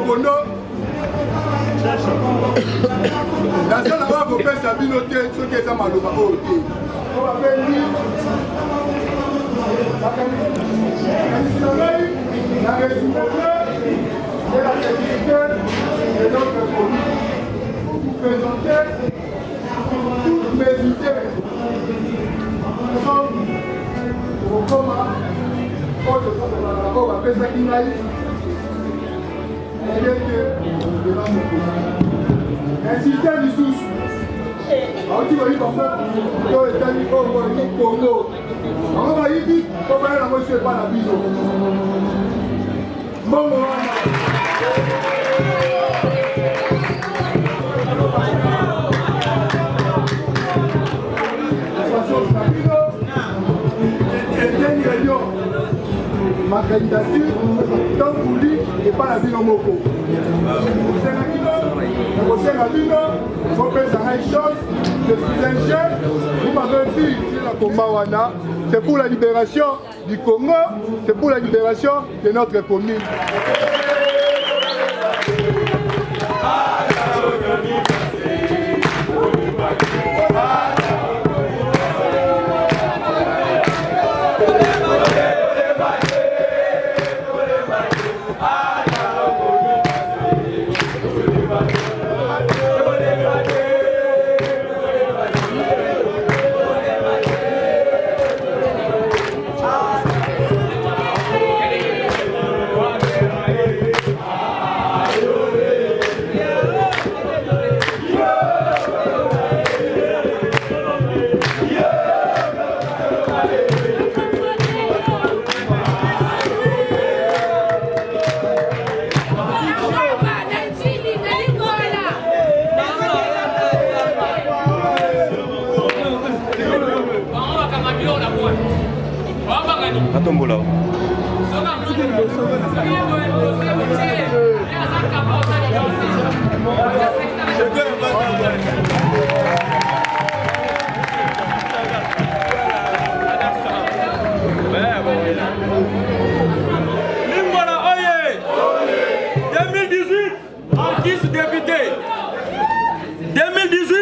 Bono. La seule fois qu'on fait sa binoté, ce qui est ça, Malo, on va faire la résultat de la sécurité de notre commune. Pour vous présenter toutes mes idées. Nous sommes au coma. On va faire ça qui n'aille. Un système de sous. Alors tu vas y passer. Tu vas y Congo. On va y vite. On va y la moitié pas la bise. Bon, ma candidature, tant voulu, et pas la ville en moko. C'est pour la libération du Congo, c'est pour la libération de notre commune. Atombola. Limbola oye! 2018, artiste député. 2018,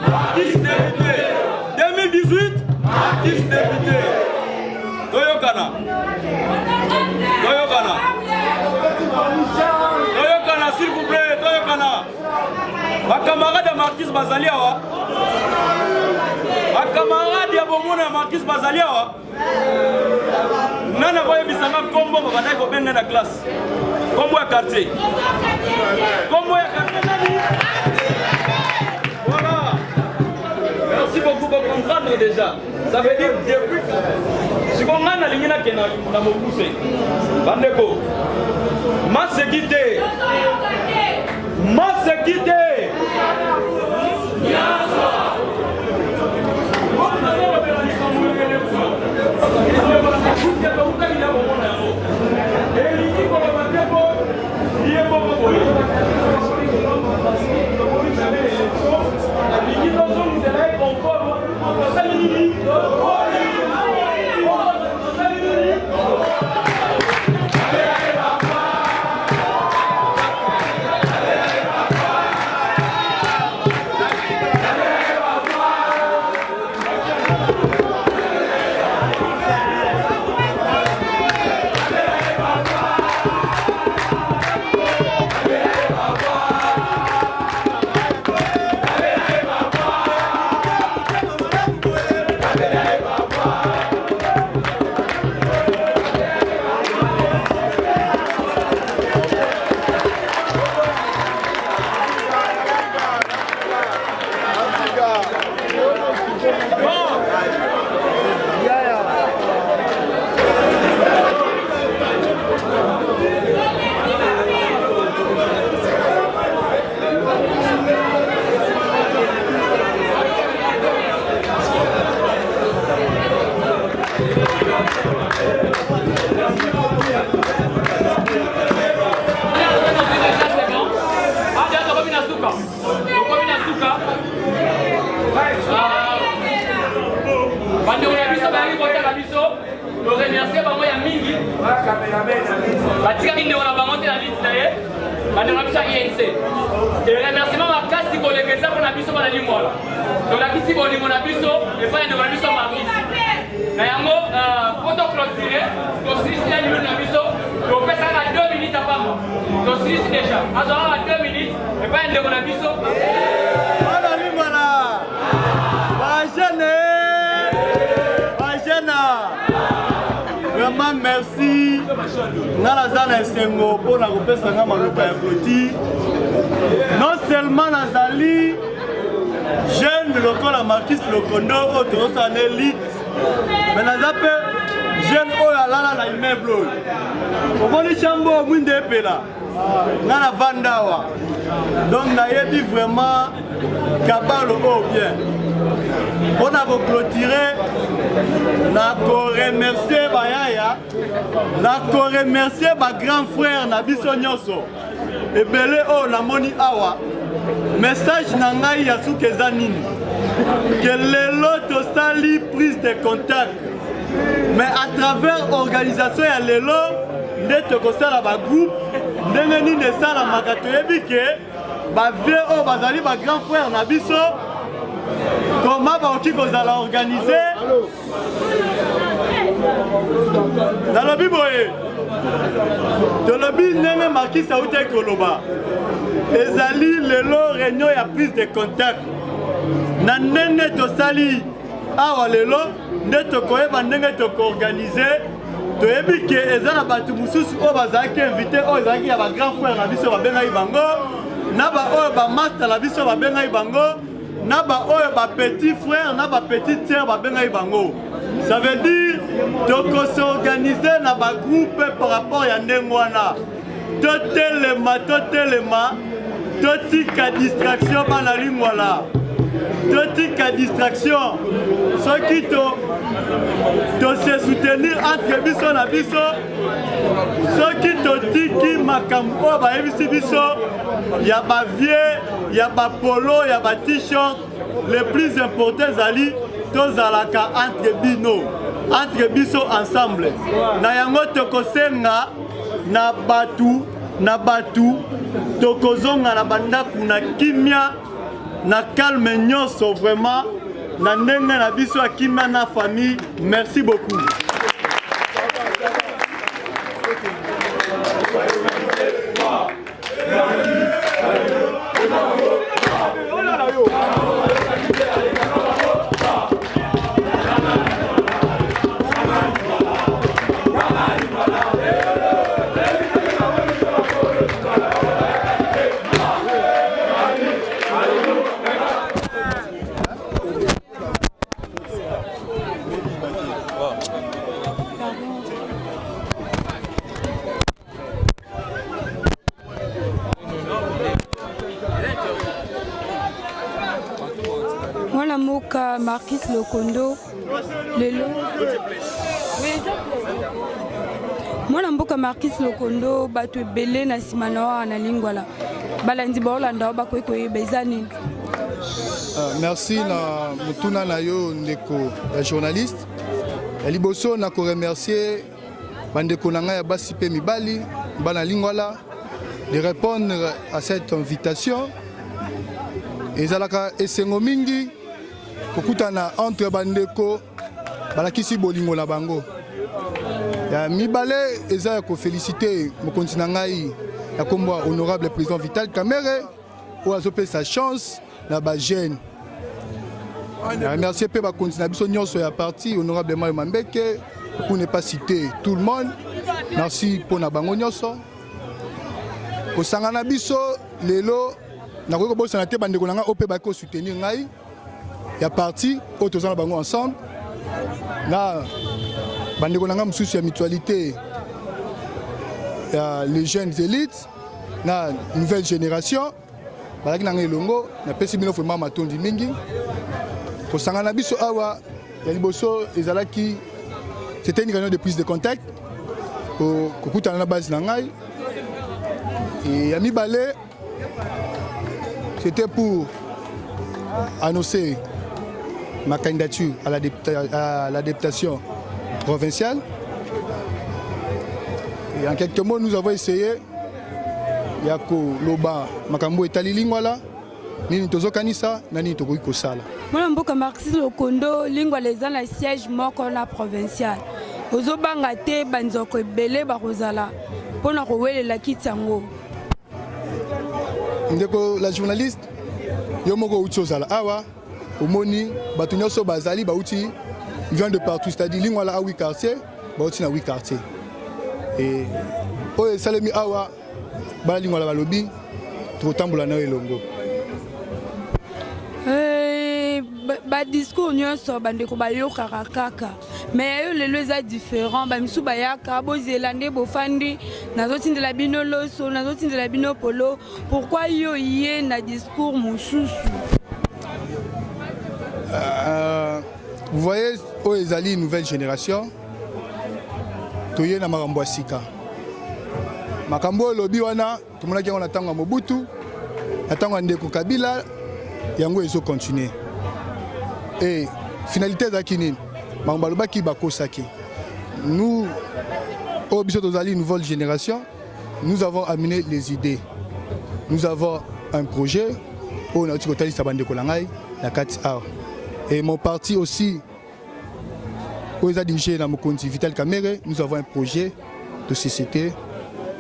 artiste député. 2018, artiste député. Toyokana. Toyokana. Toyokana, s'il vous plaît, Toyokana. Ma camarade de Marquis Bazaliawa. Ma camarade de Bomona Marquis Bazaliawa. Nana voye bisanga kombo bakadai ko benna na classe. Kombo ya quartier. Kombo ya quartier nani? Voilà. Merci beaucoup pour comprendre déjà. Ça veut dire depuis si on a la ligne qui est dans mon poussé. Bandeko. Ma sécurité. Ma sécurité. bande na biso ya INC remerciement makasi kolekeza mpona biso bana lingwala tolakisi bolingo na biso epai ndeko na biso Marquis na yango po toclotire tosilisi ya limino na biso topesaka 2 minutes apamba tosilisi deja azwaka 2 minutes epai ndeko na biso bana lingwala bajene vraiment merci nga naza na esengo mpona kopesanga maloba ya clôture non seulement nazali jeune lokola Marquis Lokondo oyo tozosala na élite mais naza mpe jeune oyo alala na immeuble oyo omoni chambo mwinde epela nga na vandawa donc nayebi vraiment kabalo oyo bien mpona koclôturer na koremercier bayaya na koremercier bagrand frère na biso nyonso ebele oyo namoni awa message na ngai ya suki eza nini ke lelo tosali prise de contact mais à travers organisation ya lelo nde tokosala bagroupe ndenge nini esalamaka toyebi ke bavie oyo bazali bagrand frère na biso comment baoki kozala organise nalobi boye tolobi ndenge Marquis auti koloba ezali lelo réunion ya prise de contact na ndenge tosali awa lelo nde tokoyeba ndenge tokoorganize toyebi ke eza na bato mosusu oyo bazalaki invité oyo ezalaki ya bagrand frère na biso babengaki bango na baoyo bamaster na biso babengaki bango na baoyo bapetit frère na bapetit sœur babengaki bango. Ça veut dire tokosorganize na bagroupe par rapport ya ndenge wana totelema totika distraction bana lingwala totika distraction soki se soutenir entre biso na biso soki totiki makambo oyo bayebisi biso ya bavie ya bapolo ya bat-shirt le plus important ezali tozalaka entre biso ensemble na yango tokosenga na batu tokozonga na bandaku na kimia na calme nyonso vraiment na ndenge na biso ya kimia na famille. Merci beaucoup. Marquis Lokondo lelo mwana mboka Marquis Lokondo bato ebele na nsima na wa na lingwala balandi baolanda bakoki koyeba eza nini. Merci na mutuna na yo ndeko ya journaliste ya liboso na ko remercier bandeko na ngai ya basi pe mibali bana lingwala de répondre à cette invitation. Ezalaka esengo mingi kokutana entre bandeko balakisi bolingo na bango ya mibale eza ya ko féliciter mokonzi na ngai ya kombo honorable président Vital Kamerhe o azopesa chance na ba jeune. Ya remercier pe bakonzi na biso nyonso ya parti honorable Mayo Mambeke pour ne pas citer tout le monde. Merci pour na bango nyonso kosangana biso lelo na ko bosana te bandeko na ngai ope ba ko soutenir ngai ya parti autres en bango ensemble na bandeko nanga mususu ya mutualité ya les jeunes élites na nouvelle génération balaki nanga elongo na pesi bino vraiment matondi mingi kosangana biso awa ya liboso ezalaki c'était une réunion de prise de contact kokutana na base na ngai et ya mibale c'était pour annoncer ma candidature à la députation provinciale. Et en quelques mots, nous avons essayé ya koloba makambo etali lingwala nini tozokanisa na nini tokoki kosala. Mwana mboka Marquis Lokondo lingwala eza na siège moko na provincial ozobanga te banzoko ebele bakozala mpona kowelela kiti yango. Ndeko la journaliste yo moko uti ozala awa omoni bato nyonso bazali bauti vient de partout, c'est-à-dire lingwala a 8 quartiers bauti na 8 quartiers et oyo esalemi awa bala lingwala balobi tokotambola nayo elongo. Badiscours nyonso bandeko bayokaka kaka mais yo lelo eza différent bamisu bayaka bozela nde bofandi nazotindela bino loso nazotindela bino polo. Pourquoi yo ye na discours mosusu? Vous voyez oyo ezali nouvelle génération toye na makambo ya sika makambo oyo lobi wana tomonaki yango na ntango ya Mobutu na ntango ya ndeko Kabila yango ezocontinue. Et finalité ezalaki nini makambo balobaki bakosaki. Nous oyo biso tozali nouvelle génération nous avons amené les idées, nous avons un projet oyo nauti kotalisa bandeko na ngai na kati awa. Et mon parti aussi oyo eza dirigé na mokonzi Vital Kamerhe, nous avons un projet de société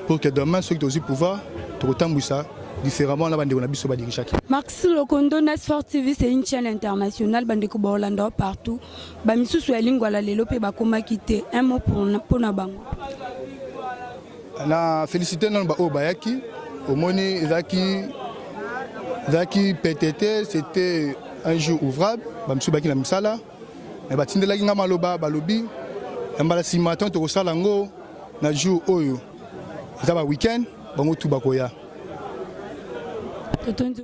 pour que demain ceux qui ont pouvoir tokotambwisa différemment la bande on a biso ba dirigaki. Marquis Lokondo na Sport TV c'est une chaîne internationale bandeko ba Hollande partout. Ba misusu ya lingwala lelo pe ba komaki te. Un mot pour na bango. Na félicité non ba o bayaki omoni zaki PTT c'était un jour ouvrable ba misusu baki na misala mais ba tindelaki nga maloba balobi mbala simaton to kosala ngo na jour oyo za ba weekend bango tu bakoya.